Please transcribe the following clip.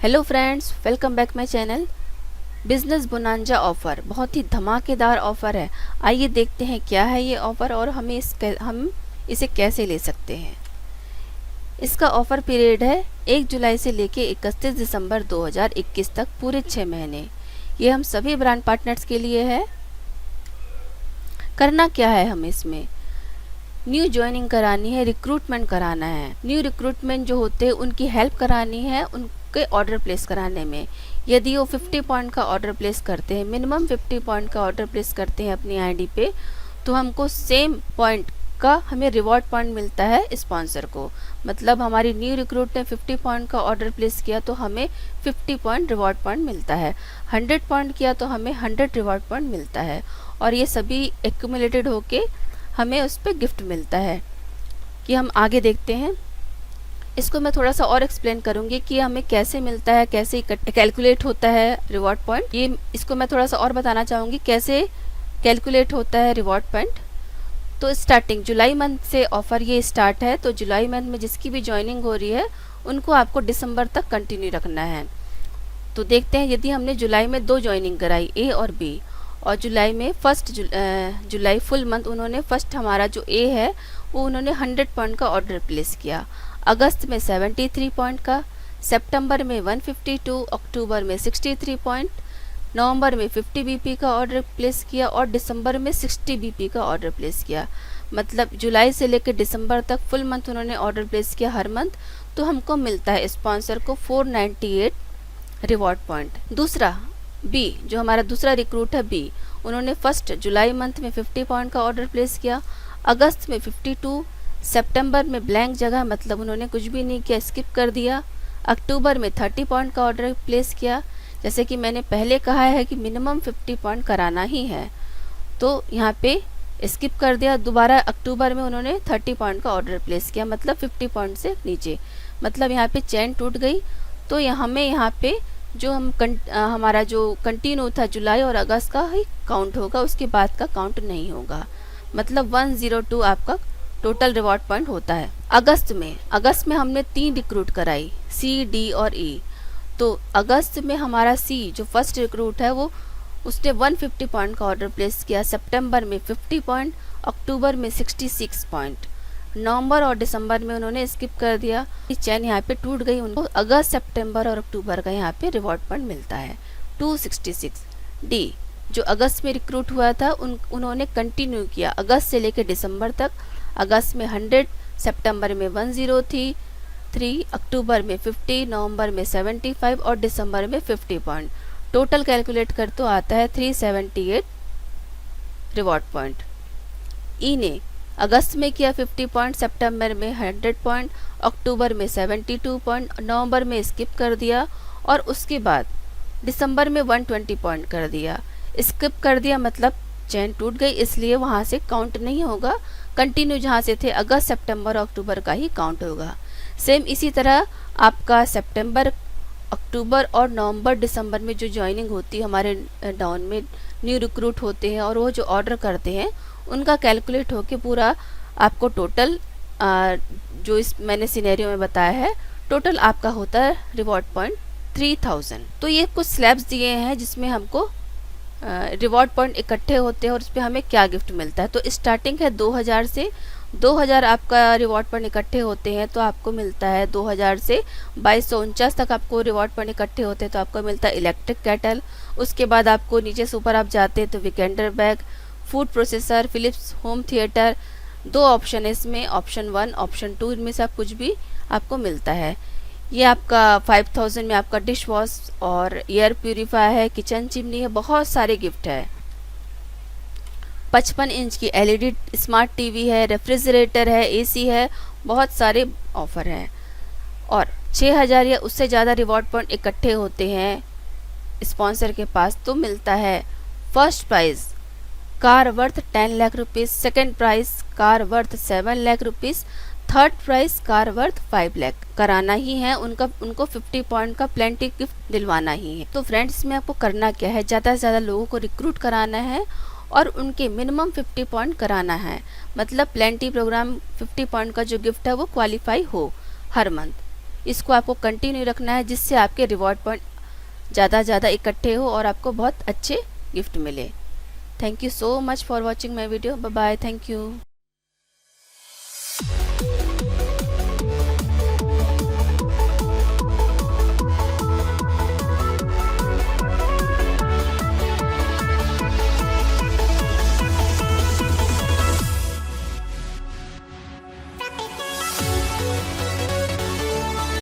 Hello friends, welcome back my channel. Business bonanza offer बहुत ही धमाकेदार offer है। आइए देखते हैं क्या है ये ऑफ़र और हम इसे कैसे ले सकते हैं। इसका ऑफ़र पीरियड है 1 जुलाई से लेके 31 दिसंबर 2021 तक, पूरे 6 महीने। ये हम सभी ब्रांड पार्टनर्स के लिए है। करना क्या है, हमें इसमें न्यू ज्वाइनिंग करानी है, रिक्रूटमेंट कराना है। न्यू रिक्रूटमेंट जो होते हैं उनकी हेल्प करानी है उनके ऑर्डर प्लेस कराने में। यदि वो 50 पॉइंट का ऑर्डर प्लेस करते हैं, मिनिमम 50 पॉइंट का ऑर्डर प्लेस करते हैं अपनी आईडी पे, तो हमको सेम पॉइंट का हमें रिवॉर्ड पॉइंट मिलता है स्पॉन्सर को। मतलब हमारी न्यू रिक्रूट ने 50 पॉइंट का ऑर्डर प्लेस किया तो हमें 50 पॉइंट रिवॉर्ड पॉइंट मिलता है। 100 पॉइंट किया तो हमें 100 रिवॉर्ड पॉइंट मिलता है। और ये सभी एक्यूमुलेटेड होके हमें उस पर गिफ्ट मिलता है। कि हम आगे देखते हैं। इसको मैं थोड़ा सा और एक्सप्लेन करूँगी कि हमें कैसे मिलता है, कैसे कैलकुलेट होता है रिवॉर्ड पॉइंट। ये इसको मैं थोड़ा सा और बताना चाहूँगी कैसे कैलकुलेट होता है रिवॉर्ड पॉइंट। तो स्टार्टिंग जुलाई मंथ से ऑफ़र ये स्टार्ट है। तो जुलाई मंथ में जिसकी भी ज्वाइनिंग हो रही है उनको आपको दिसंबर तक कंटिन्यू रखना है। तो देखते हैं, यदि हमने जुलाई में 2 ज्वाइनिंग कराई, ए और बी, और जुलाई में जुलाई फुल मंथ उन्होंने फर्स्ट हमारा जो ए है वो उन्होंने 100 पॉइंट का ऑर्डर प्लेस किया। अगस्त में 73 पॉइंट का, सितंबर में 152, अक्टूबर में 63 पॉइंट, नवंबर में 50 बीपी का ऑर्डर प्लेस किया और दिसंबर में 60 बीपी का ऑर्डर प्लेस किया। मतलब जुलाई से लेकर दिसंबर तक फुल मंथ उन्होंने ऑर्डर प्लेस किया हर मंथ। तो हमको मिलता है स्पॉन्सर को 498 रिवॉर्ड पॉइंट। दूसरा बी, जो हमारा दूसरा रिक्रूट है बी, उन्होंने फर्स्ट जुलाई मंथ में 50 पॉइंट का ऑर्डर प्लेस किया, अगस्त में 52, सितंबर में ब्लैंक जगह, मतलब उन्होंने कुछ भी नहीं किया, स्किप कर दिया, अक्टूबर में 30 पॉइंट का ऑर्डर प्लेस किया। जैसे कि मैंने पहले कहा है कि मिनिमम 50 पॉइंट कराना ही है, तो यहाँ पे स्किप कर दिया। दोबारा अक्टूबर में उन्होंने 30 पॉइंट का ऑर्डर प्लेस किया, मतलब 50 पॉइंट से नीचे, मतलब यहाँ पे चेन टूट गई। तो हमें यहाँ पे जो हमारा जो कंटिन्यू था जुलाई और अगस्त का ही काउंट होगा, उसके बाद का काउंट नहीं होगा। मतलब 102 आपका टोटल रिवॉर्ड पॉइंट होता है। अगस्त में हमने 3 रिक्रूट कराई, सी, डी और ई। तो अगस्त में हमारा सी जो फर्स्ट रिक्रूट है वो उसने 150 पॉइंट का ऑर्डर प्लेस किया, सितंबर में 50 पॉइंट, अक्टूबर में 66 पॉइंट, नवंबर और दिसंबर में उन्होंने स्किप कर दिया। चैन यहाँ पे टूट गई, उनको अगस्त, सितंबर और अक्टूबर का यहाँ पे रिवॉर्ड पॉइंट मिलता है 266। डी जो अगस्त में रिक्रूट हुआ था उन्होंने कंटिन्यू किया अगस्त से लेकर दिसंबर तक। अगस्त में 100, सितंबर में 103, अक्टूबर में 50, नवंबर में 75 और दिसंबर में 50 पॉइंट। टोटल कैलकुलेट कर तो आता है 378 रिवॉर्ड पॉइंट। ई ने अगस्त में किया 50 पॉइंट, सितंबर में 100 पॉइंट, अक्टूबर में 72 पॉइंट, नवंबर में स्किप कर दिया और उसके बाद दिसंबर में 120 पॉइंट कर दिया। स्किप कर दिया मतलब चेन टूट गई, इसलिए वहाँ से काउंट नहीं होगा। कंटिन्यू जहाँ से थे अगस्त, सितंबर और अक्टूबर का ही काउंट होगा। सेम इसी तरह आपका सितंबर, अक्टूबर और नवंबर, दिसंबर में जो ज्वाइनिंग होती है हमारे डाउन में न्यू रिक्रूट होते हैं और वो जो ऑर्डर करते हैं उनका कैलकुलेट होके पूरा आपको टोटल जो इस मैंने सिनेरियो में बताया है, टोटल आपका होता है रिवॉर्ड पॉइंट 3000। तो ये कुछ स्लैब्स दिए हैं जिसमें हमको रिवॉर्ड पॉइंट इकट्ठे होते हैं और उस पर हमें क्या गिफ्ट मिलता है। तो स्टार्टिंग है 2000 से, 2000 आपका रिवॉर्ड पॉइंट इकट्ठे होते हैं तो आपको मिलता है 2000 से 2249 तक आपको रिवॉर्ड पॉइंट इकट्ठे होते हैं तो आपको मिलता है इलेक्ट्रिक केटल। उसके बाद आपको नीचे से ऊपर आप जाते हैं तो weekender bag, food processor, Philips home theatre. 2 option है इसमें, ऑप्शन 1, ऑप्शन 2, इनमें से आप कुछ भी आपको मिलता है। ये आपका 5000 में आपका डिश वॉश और एयर प्यूरीफायर है, किचन चिमनी है, बहुत सारे गिफ्ट है। 55 इंच की एलईडी स्मार्ट टीवी है, रेफ्रिजरेटर है, एसी है, बहुत सारे ऑफर हैं। और 6000 या उससे ज़्यादा रिवॉर्ड पॉइंट इकट्ठे होते हैं स्पॉन्सर के पास तो मिलता है first prize car worth 10 lakh rupees, second price car worth 7 lakh rupees, third prize car worth 5 lakh. कराना ही है उनको 50 पॉइंट का प्लेंटी गिफ्ट दिलवाना ही है। तो फ्रेंड्स, इसमें आपको करना क्या है, ज़्यादा से ज़्यादा लोगों को रिक्रूट कराना है और उनके मिनिमम 50 पॉइंट कराना है। मतलब प्लेंटी प्रोग्राम 50 पॉइंट का जो गिफ्ट है वो क्वालिफाई हो हर मंथ। इसको आपको कंटिन्यू रखना है, जिससे आपके रिवॉर्ड पॉइंट ज़्यादा इकट्ठे हो और आपको बहुत अच्छे गिफ्ट मिले। Thank you so much for watching my video. Bye bye. Thank you.